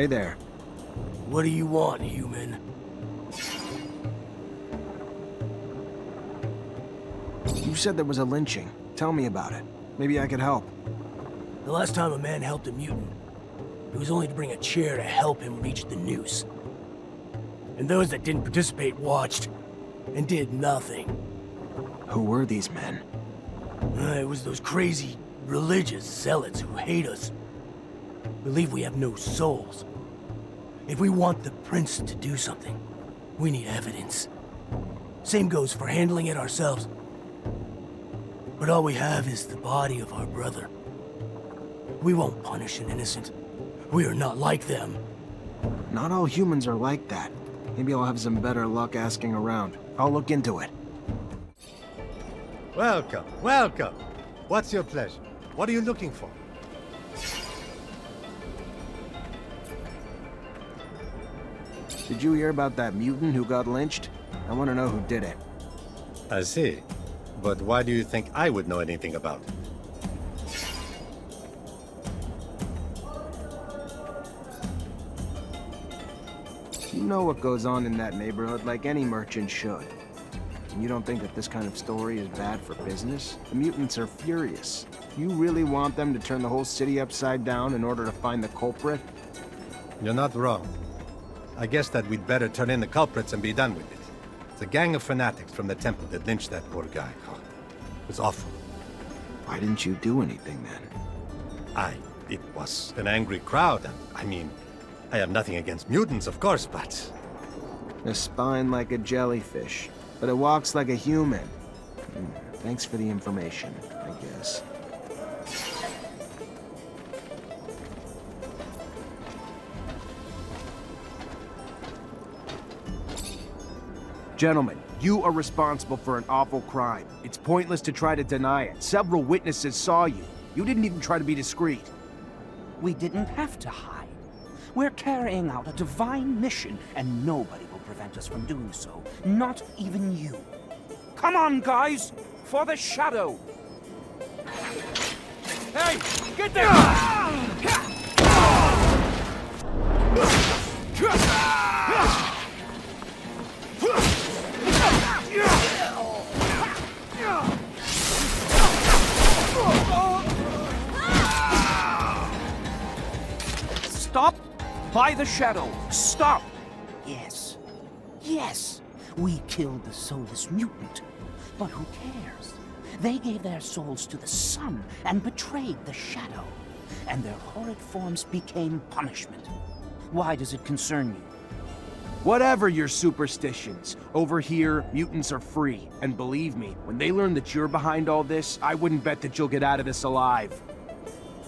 Hey there. What do you want, human? You said there was a lynching. Tell me about it. Maybe I could help. The last time a man helped a mutant, it was only to bring a chair to help him reach the noose. And those that didn't participate watched and did nothing. Who were these men? It was those crazy religious zealots who hate us. Believe we have no souls. If we want the prince to do something, we need evidence. Same goes for handling it ourselves. But all we have is the body of our brother. We won't punish an innocent. We are not like them. Not all humans are like that. Maybe I'll have some better luck asking around. I'll look into it. Welcome, welcome. What's your pleasure? What are you looking for? Did you hear about that mutant who got lynched? I want to know who did it. I see. But why do you think I would know anything about it? You know what goes on in that neighborhood like any merchant should. And you don't think that this kind of story is bad for business? The mutants are furious. You really want them to turn the whole city upside down in order to find the culprit? You're not wrong. I guess that we'd better turn in the culprits and be done with it. It's a gang of fanatics from the temple that lynched that poor guy. Oh, it was awful. Why didn't you do anything then? It was an angry crowd, and I mean, I have nothing against mutants, of course, but... A spine like a jellyfish, but it walks like a human. Thanks for the information, I guess. Gentlemen, you are responsible for an awful crime. It's pointless to try to deny it. Several witnesses saw you. You didn't even try to be discreet. We didn't have to hide. We're carrying out a divine mission, and nobody will prevent us from doing so. Not even you. Come on, guys! For the shadow! Hey! Get there! Stop! By the shadow! Stop! Yes. Yes! We killed the soulless mutant. But who cares? They gave their souls to the sun and betrayed the shadow. And their horrid forms became punishment. Why does it concern you? Whatever your superstitions, over here, mutants are free. And believe me, when they learn that you're behind all this, I wouldn't bet that you'll get out of this alive.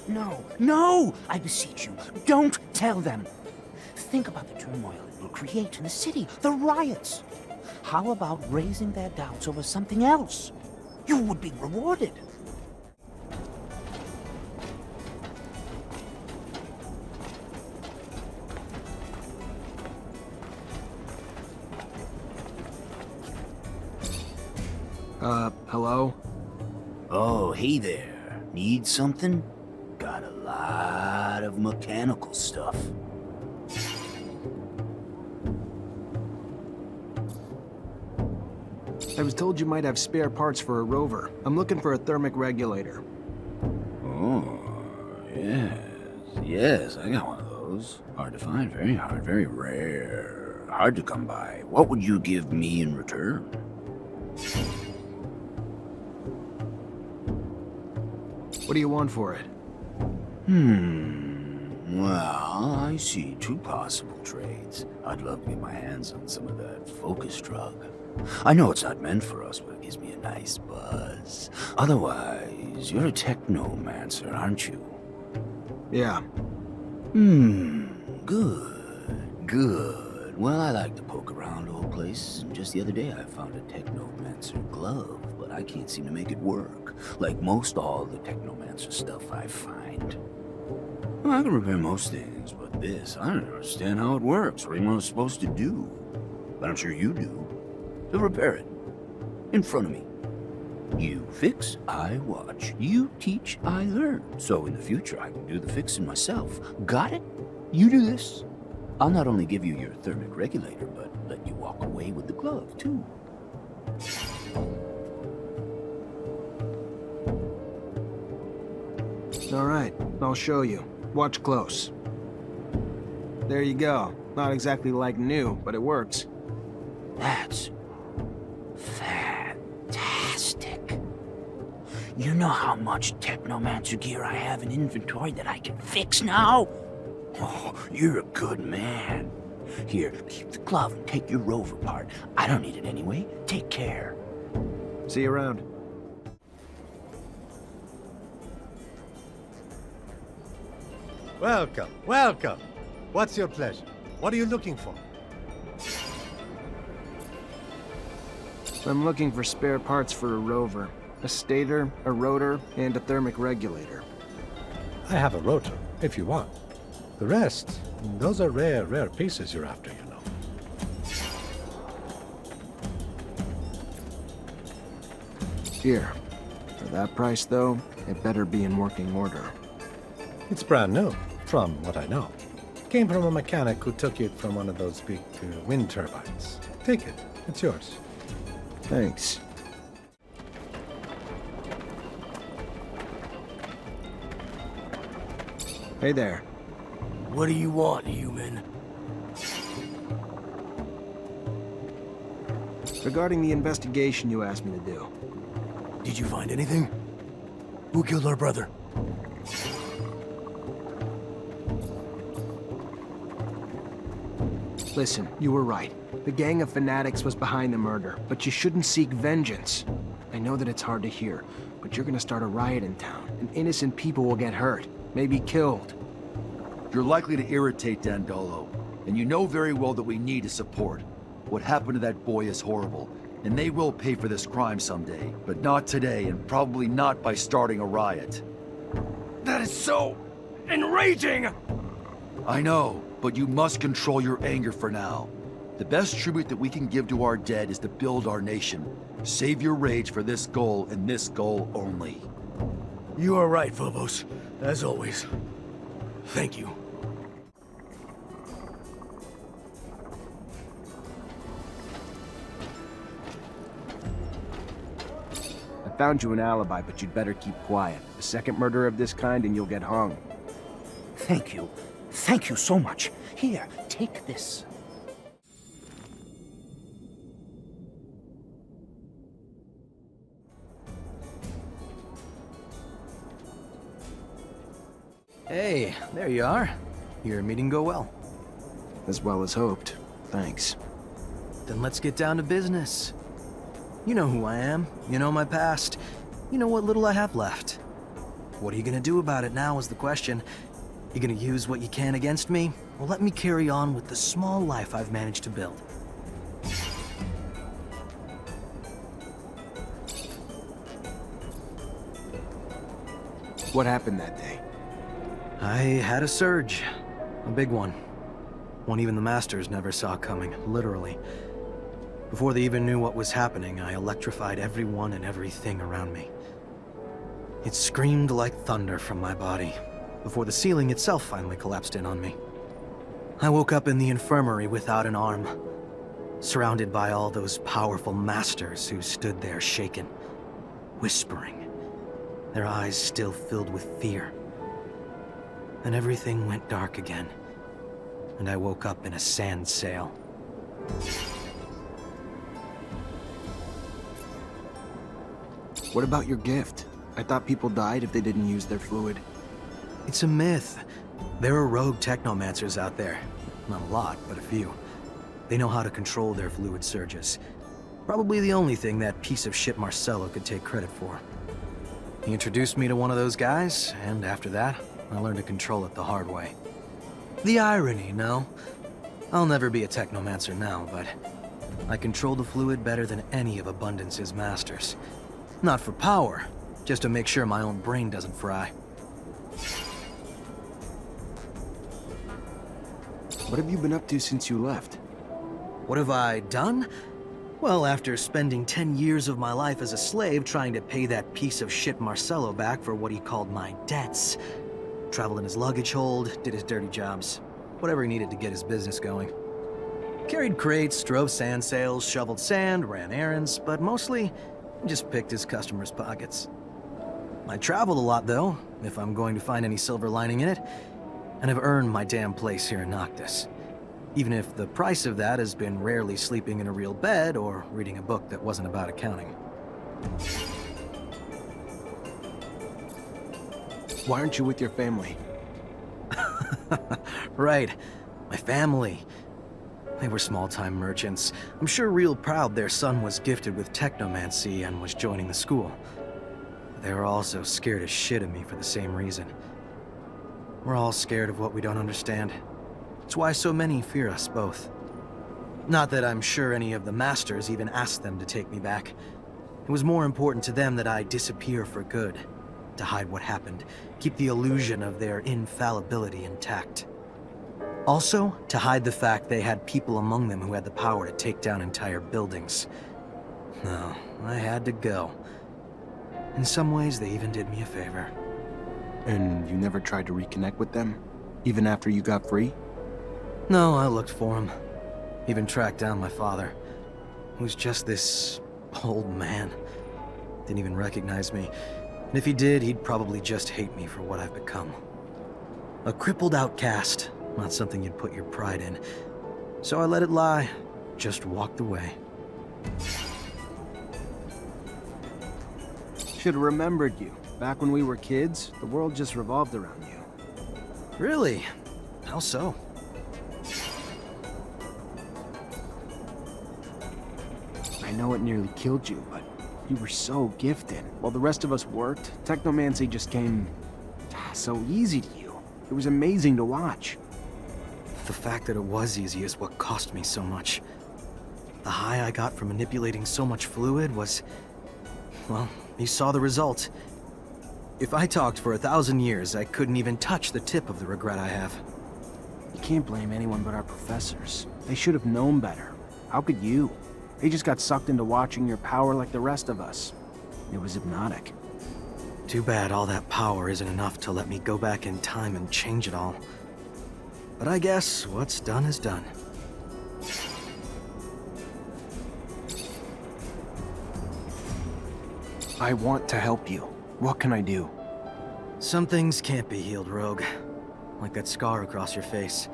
No, no! I beseech you, don't tell them! Think about the turmoil it will create in the city, the riots. How about raising their doubts over something else? You would be rewarded. Hello? Oh, hey there. Need something? Got a lot of mechanical stuff. I was told you might have spare parts for a rover. I'm looking for a thermic regulator. Oh, yes. Yes, I got one of those. Hard to find, very hard, very rare. Hard to come by. What would you give me in return? What do you want for it? Well, I see two possible trades. I'd love to get my hands on some of that focus drug. I know it's not meant for us, but it gives me a nice buzz. Otherwise, you're a technomancer, aren't you? Yeah. Good, good. Well, I like to poke around old places, and just the other day I found a technomancer glove, but I can't seem to make it work, like most all the technomancer stuff I find. Well, I can repair most things, but this, I don't understand how it works, or even what it's supposed to do. But I'm sure you do. So repair it. In front of me. You fix, I watch. You teach, I learn. So in the future, I can do the fixing myself. Got it? You do this, I'll not only give you your thermic regulator, but let you walk away with the glove, too. All right, I'll show you. Watch close. There you go. Not exactly like new, but it works. That's fantastic. You know how much Technomancer gear I have in inventory that I can fix now? Oh, you're a good man. Here, keep the glove and take your rover part. I don't need it anyway. Take care. See you around. Welcome, welcome. What's your pleasure? What are you looking for? I'm looking for spare parts for a rover. A stator, a rotor, and a thermic regulator. I have a rotor, if you want. The rest, those are rare pieces you're after, you know. Here. For that price, though, it better be in working order. It's brand new, from what I know. Came from a mechanic who took it from one of those big wind turbines. Take it. It's yours. Thanks. Hey there. What do you want, human? Regarding the investigation you asked me to do. Did you find anything? Who killed our brother? Listen, you were right. The gang of fanatics was behind the murder, but you shouldn't seek vengeance. I know that it's hard to hear, but you're gonna start a riot in town, and innocent people will get hurt, maybe killed. You're likely to irritate Dandolo, and you know very well that we need his support. What happened to that boy is horrible, and they will pay for this crime someday, but not today, and probably not by starting a riot. That is so enraging! I know, but you must control your anger for now. The best tribute that we can give to our dead is to build our nation. Save your rage for this goal, and this goal only. You are right, Phobos. As always. Thank you. I found you an alibi, but you'd better keep quiet. A second murder of this kind and you'll get hung. Thank you. Thank you so much. Here, take this. Hey, there you are. Your meeting go well. As well as hoped. Thanks. Then let's get down to business. You know who I am, you know my past, you know what little I have left. What are you gonna do about it now is the question. You gonna use what you can against me, or let me carry on with the small life I've managed to build? What happened that day? I had a surge. A big one. One even the Masters never saw coming, literally. Before they even knew what was happening, I electrified everyone and everything around me. It screamed like thunder from my body, before the ceiling itself finally collapsed in on me. I woke up in the infirmary without an arm, surrounded by all those powerful Masters who stood there shaken, whispering, their eyes still filled with fear. Then everything went dark again, and I woke up in a sand sail. What about your gift? I thought people died if they didn't use their fluid. It's a myth. There are rogue technomancers out there. Not a lot, but a few. They know how to control their fluid surges. Probably the only thing that piece of shit Marcello could take credit for. He introduced me to one of those guys, and after that, I learned to control it the hard way. The irony, no? I'll never be a technomancer now, but I control the fluid better than any of Abundance's masters. Not for power, just to make sure my own brain doesn't fry. What have you been up to since you left? What have I done? Well, after spending 10 years of my life as a slave trying to pay that piece of shit Marcello back for what he called my debts, traveled in his luggage hold, did his dirty jobs. whatever he needed to get his business going. Carried crates, drove sand sales, shoveled sand, ran errands, but mostly he just picked his customers' pockets. I traveled a lot, though, if I'm going to find any silver lining in it, and have earned my damn place here in Noctis. Even if the price of that has been rarely sleeping in a real bed or reading a book that wasn't about accounting. Why aren't you with your family? Right, my family. They were small-time merchants. I'm sure real proud their son was gifted with technomancy and was joining the school. But they were also scared as shit of me for the same reason. We're all scared of what we don't understand. It's why so many fear us both. Not that I'm sure any of the masters even asked them to take me back. It was more important to them that I disappear for good, to hide what happened, keep the illusion of their infallibility intact. Also, to hide the fact they had people among them who had the power to take down entire buildings. No, I had to go. In some ways, they even did me a favor. And you never tried to reconnect with them? Even after you got free? No, I looked for him. Even tracked down my father, who was just this old man. Didn't even recognize me. And if he did, he'd probably just hate me for what I've become. A crippled outcast, not something you'd put your pride in. So I let it lie, just walked away. Should have remembered you. Back when we were kids, the world just revolved around you. Really? How so? I know it nearly killed you, but you were so gifted. While the rest of us worked, technomancy just came so easy to you. It was amazing to watch. The fact that it was easy is what cost me so much. The high I got from manipulating so much fluid was... well, you saw the result. If I talked for 1,000 years, I couldn't even touch the tip of the regret I have. You can't blame anyone but our professors. They should have known better. How could you? They just got sucked into watching your power like the rest of us. It was hypnotic. Too bad all that power isn't enough to let me go back in time and change it all. But I guess what's done is done. I want to help you. What can I do? Some things can't be healed, Rogue. Like that scar across your face.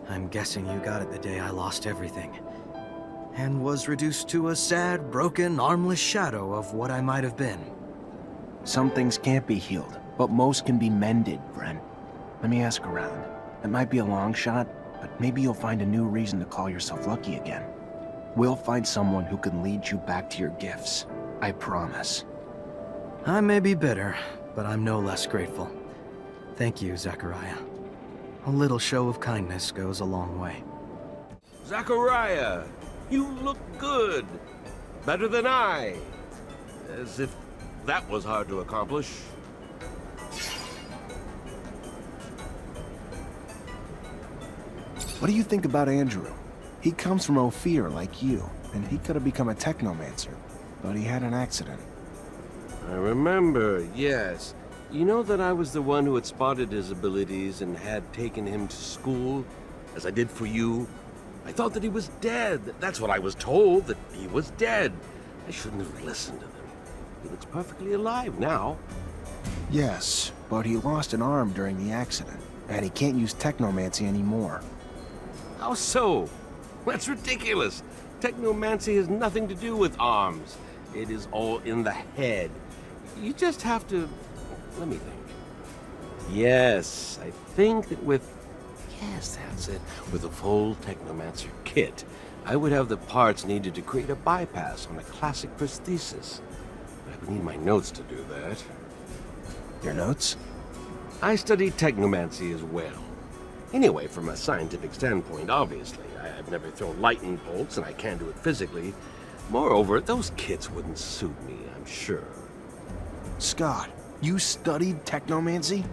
I'm guessing you got it the day I lost everything. And was reduced to a sad, broken, armless shadow of what I might have been. Some things can't be healed, but most can be mended, Brent. Let me ask around. It might be a long shot, but maybe you'll find a new reason to call yourself lucky again. We'll find someone who can lead you back to your gifts. I promise. I may be bitter, but I'm no less grateful. Thank you, Zachariah. A little show of kindness goes a long way. Zachariah, you look good. Better than I. As if that was hard to accomplish. What do you think about Andrew? He comes from Ophir like you, and he could have become a technomancer, but he had an accident. I remember, yes. You know that I was the one who had spotted his abilities and had taken him to school, as I did for you? I thought that he was dead. That's what I was told, that he was dead. I shouldn't have listened to them. He looks perfectly alive now. Yes, but he lost an arm during the accident, and he can't use technomancy anymore. How so? That's ridiculous. Technomancy has nothing to do with arms. It is all in the head. You just have to... let me think. Yes, I think that with... yes, that's it. With a full Technomancer kit, I would have the parts needed to create a bypass on a classic prosthesis. But I would need my notes to do that. Your notes? I studied Technomancy as well. Anyway, from a scientific standpoint, obviously. I've never thrown lightning bolts, and I can't do it physically. Moreover, those kits wouldn't suit me, I'm sure. Scott, you studied technomancy?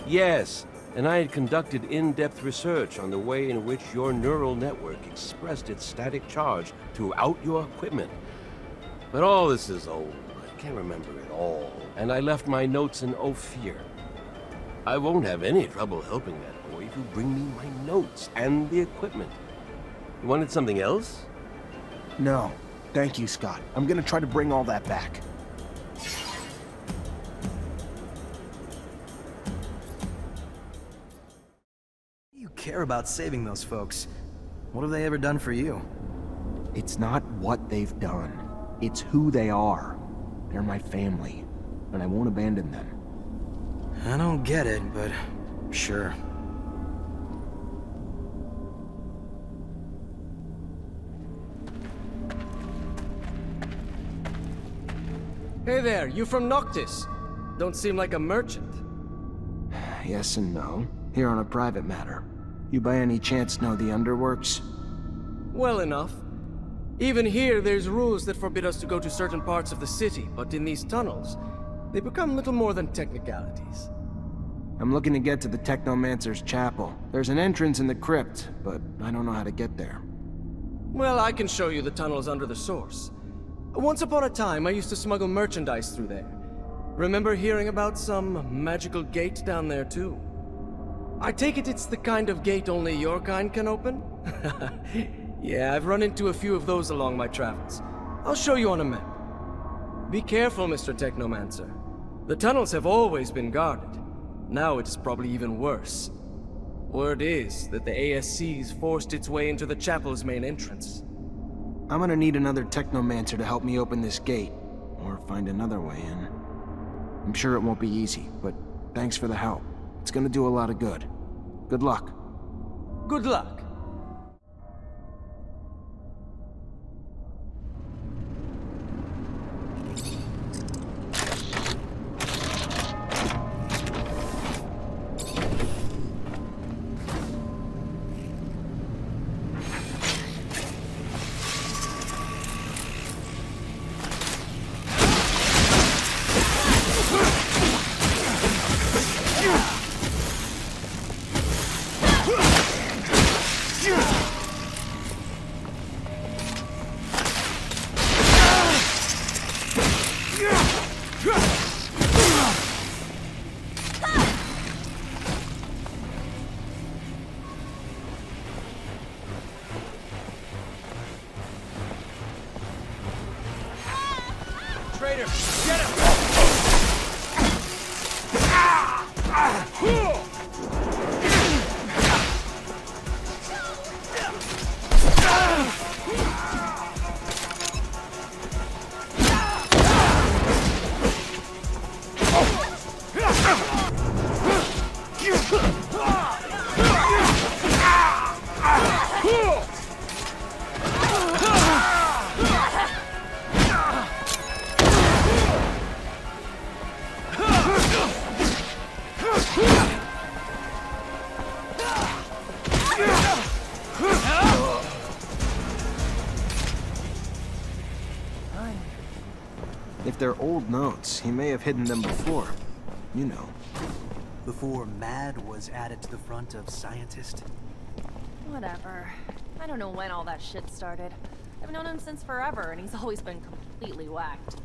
Yes, and I had conducted in-depth research on the way in which your neural network expressed its static charge throughout your equipment. But all this is old. I can't remember it all, and I left my notes in Ophir. I won't have any trouble helping that boy if to bring me my notes and the equipment. You wanted something else? No. Thank you, Scott. I'm gonna try to bring all that back. You care about saving those folks. What have they ever done for you? It's not what they've done. It's who they are. They're my family, and I won't abandon them. I don't get it, but sure. Hey there, you from Noctis? Don't seem like a merchant. Yes and no. Here on a private matter. You by any chance know the underworks? Well enough. Even here, there's rules that forbid us to go to certain parts of the city, but in these tunnels, they become little more than technicalities. I'm looking to get to the Technomancer's chapel. There's an entrance in the crypt, but I don't know how to get there. Well, I can show you the tunnels under the source. Once upon a time, I used to smuggle merchandise through there. Remember hearing about some magical gate down there, too? I take it it's the kind of gate only your kind can open? Yeah, I've run into a few of those along my travels. I'll show you on a map. Be careful, Mr. Technomancer. The tunnels have always been guarded. Now it's probably even worse. Word is that the ASC's forced its way into the chapel's main entrance. I'm gonna need another Technomancer to help me open this gate, or find another way in. I'm sure it won't be easy, but thanks for the help. It's gonna do a lot of good. Good luck. Good luck. Traitor, get him! If they're old notes, he may have hidden them before. You know. Before MAD was added to the front of Scientist? Whatever. I don't know when all that shit started. I've known him since forever, and he's always been completely whacked.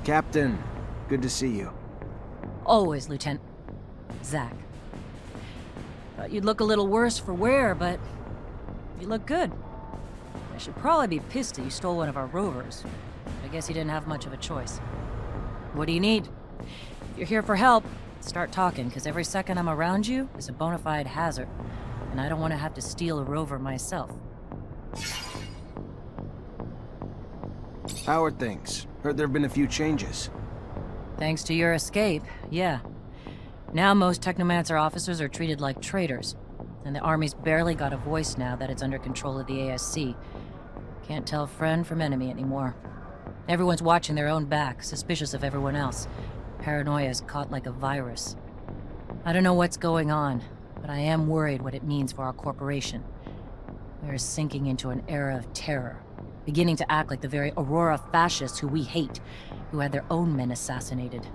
Captain, good to see you. Always, Lieutenant. Zach. Thought you'd look a little worse for wear, but you look good. I should probably be pissed that you stole one of our rovers. I guess you didn't have much of a choice. What do you need? If you're here for help, start talking, because every second I'm around you is a bona fide hazard, and I don't want to have to steal a rover myself. How are things? Heard there have been a few changes. Thanks to your escape, yeah. Now most Technomancer officers are treated like traitors, and the Army's barely got a voice now that it's under control of the ASC. Can't tell friend from enemy anymore. Everyone's watching their own back, suspicious of everyone else. Paranoia's caught like a virus. I don't know what's going on, but I am worried what it means for our corporation. We're sinking into an era of terror, beginning to act like the very Aurora fascists who we hate, who had their own men assassinated.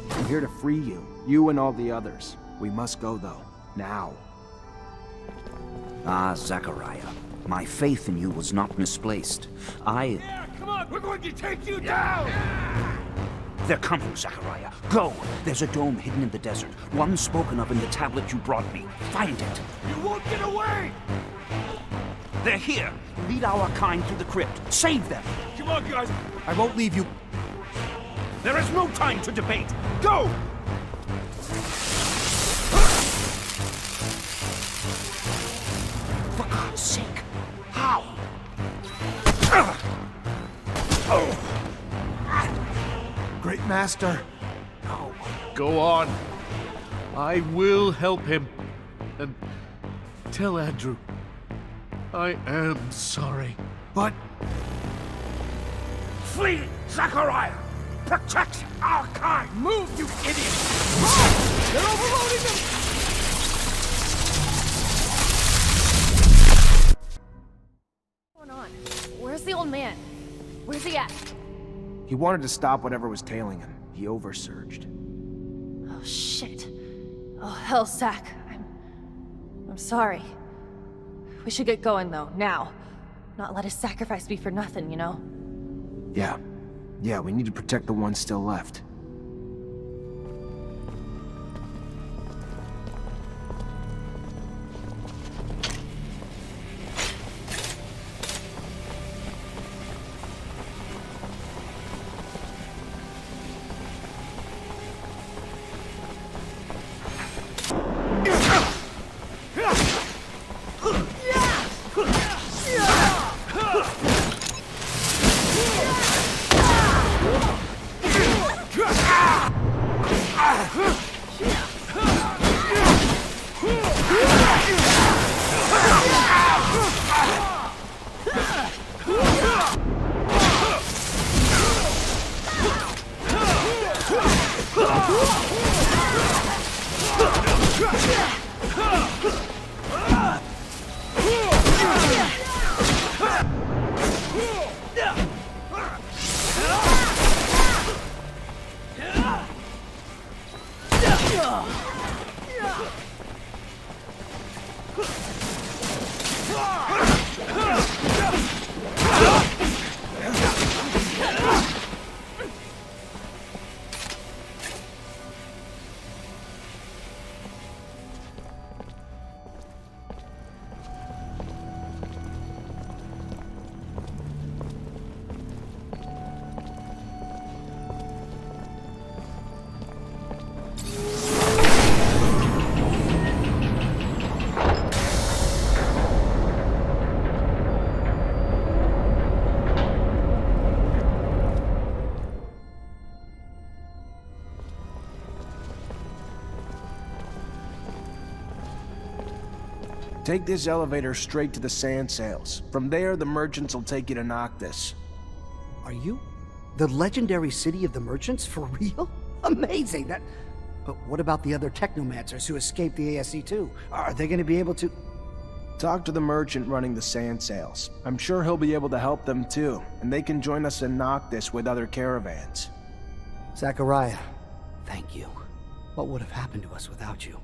I'm here to free you. You and all the others. We must go, though. Now. Ah, Zachariah. My faith in you was not misplaced. Yeah, come on, we're going to take you down! They're coming, Zachariah. Go! There's a dome hidden in the desert. One spoken of in the tablet you brought me. Find it. You won't get away! They're here. Lead our kind through the crypt. Save them. Come on, guys! I won't leave you. There is no time to debate. Go! For God's sake. How? Great Master. No. Go on. I will help him. And tell Andrew. I am sorry. But Flee, Zachariah! Protect our kind! Move, you idiot! They're overloading them! What's going on? Where's the old man? Where's he at? he wanted to stop whatever was tailing him. He oversurged. Oh, shit. Oh, hell, Zach. I'm sorry. We should get going, though, now. Not let his sacrifice be for nothing, you know? Yeah, we need to protect the ones still left. Take this elevator straight to the sand sails. From there, the merchants will take you to Noctis. Are you the legendary city of the merchants for real? Amazing! But what about the other technomancers who escaped the ASC too? Are they going to be able to... Talk to the merchant running the sand sails. I'm sure he'll be able to help them too, and they can join us in Noctis with other caravans. Zachariah, thank you. What would have happened to us without you?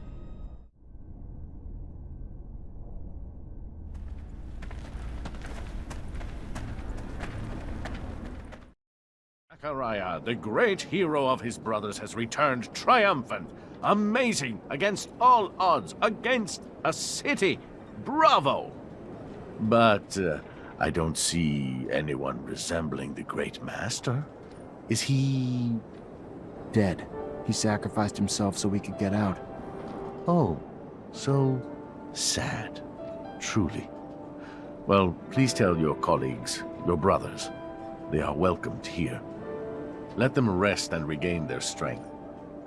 Zachariah, the great hero of his brothers, has returned triumphant. Amazing, against all odds, against a city. Bravo! But I don't see anyone resembling the great master. Is he... Dead. He sacrificed himself so we could get out. Oh, so sad. Truly. Well, please tell your colleagues, your brothers, they are welcomed here. Let them rest and regain their strength.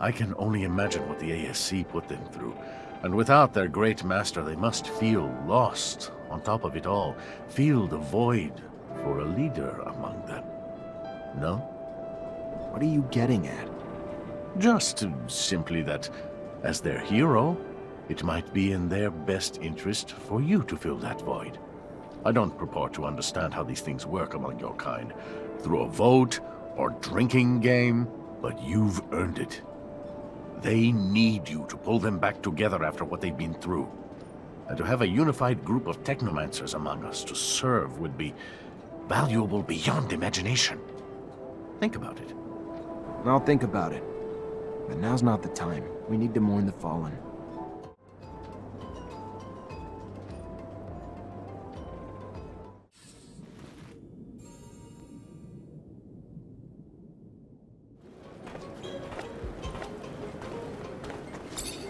I can only imagine what the ASC put them through. And without their great master, they must feel lost. On top of it all, feel the void for a leader among them. No? What are you getting at? Just simply that, as their hero, it might be in their best interest for you to fill that void. I don't purport to understand how these things work among your kind, through a vote or drinking game, but you've earned it. They need you to pull them back together after what they've been through. And to have a unified group of technomancers among us to serve would be valuable beyond imagination. Think about it. I'll think about it. But now's not the time. We need to mourn the fallen.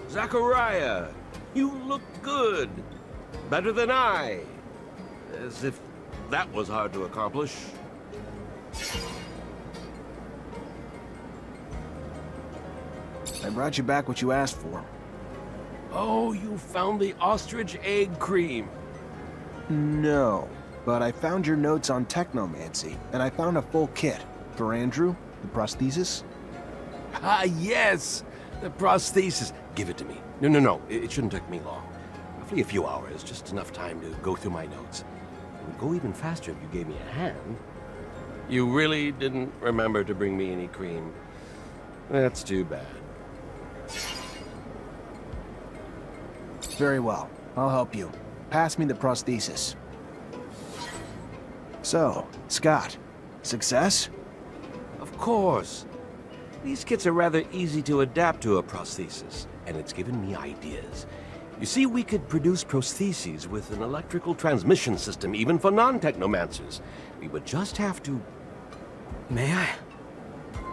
Zachariah, you look good. Better than I. As if that was hard to accomplish. I brought you back what you asked for. Oh, you found the ostrich egg cream. No, but I found your notes on technomancy, and I found a full kit. For Andrew, the prosthesis. Ah, yes! The prosthesis. Give it to me. No. It shouldn't take me long. Roughly a few hours, just enough time to go through my notes. It would go even faster if you gave me a hand. You really didn't remember to bring me any cream. That's too bad. Very well. I'll help you. Pass me the prosthesis. So, Scott, success? Of course. These kits are rather easy to adapt to a prosthesis, and it's given me ideas. You see, we could produce prostheses with an electrical transmission system, even for non-technomancers. We would just have to... May I?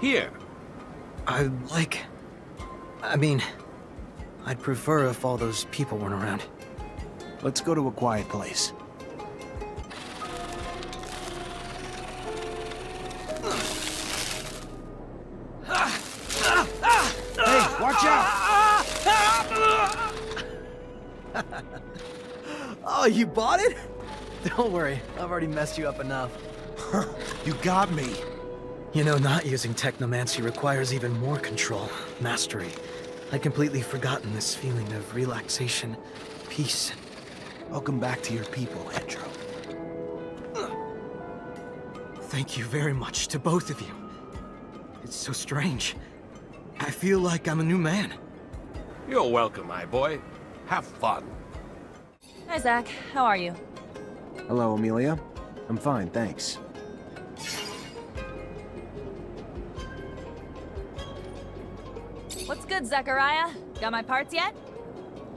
Here. I mean, I'd prefer if all those people weren't around. Let's go to a quiet place. Hey, watch out! Oh, you bought it? Don't worry, I've already messed you up enough. You got me. You know, not using technomancy requires even more control, mastery. I'd completely forgotten this feeling of relaxation, peace. Welcome back to your people, Andrew. Thank you very much to both of you. It's so strange. I feel like I'm a new man. You're welcome, my boy. Have fun. Hi, Zach. How are you? Hello, Amelia. I'm fine, thanks. What's good, Zachariah? Got my parts yet?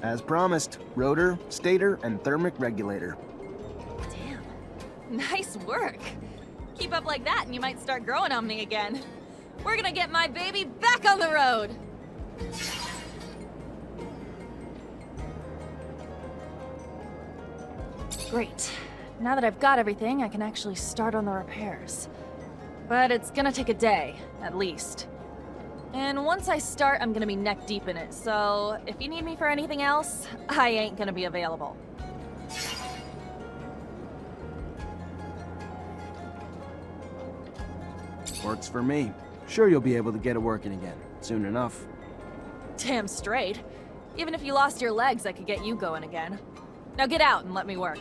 As promised, rotor, stator, and thermic regulator. Damn. Nice work. Keep up like that and you might start growing on me again. We're gonna get my baby back on the road! Great. Now that I've got everything, I can actually start on the repairs. But it's gonna take a day, at least. And once I start, I'm gonna be neck deep in it, so if you need me for anything else, I ain't gonna be available. Works for me. Sure you'll be able to get it working again, soon enough. Damn straight. Even if you lost your legs, I could get you going again. Now get out and let me work.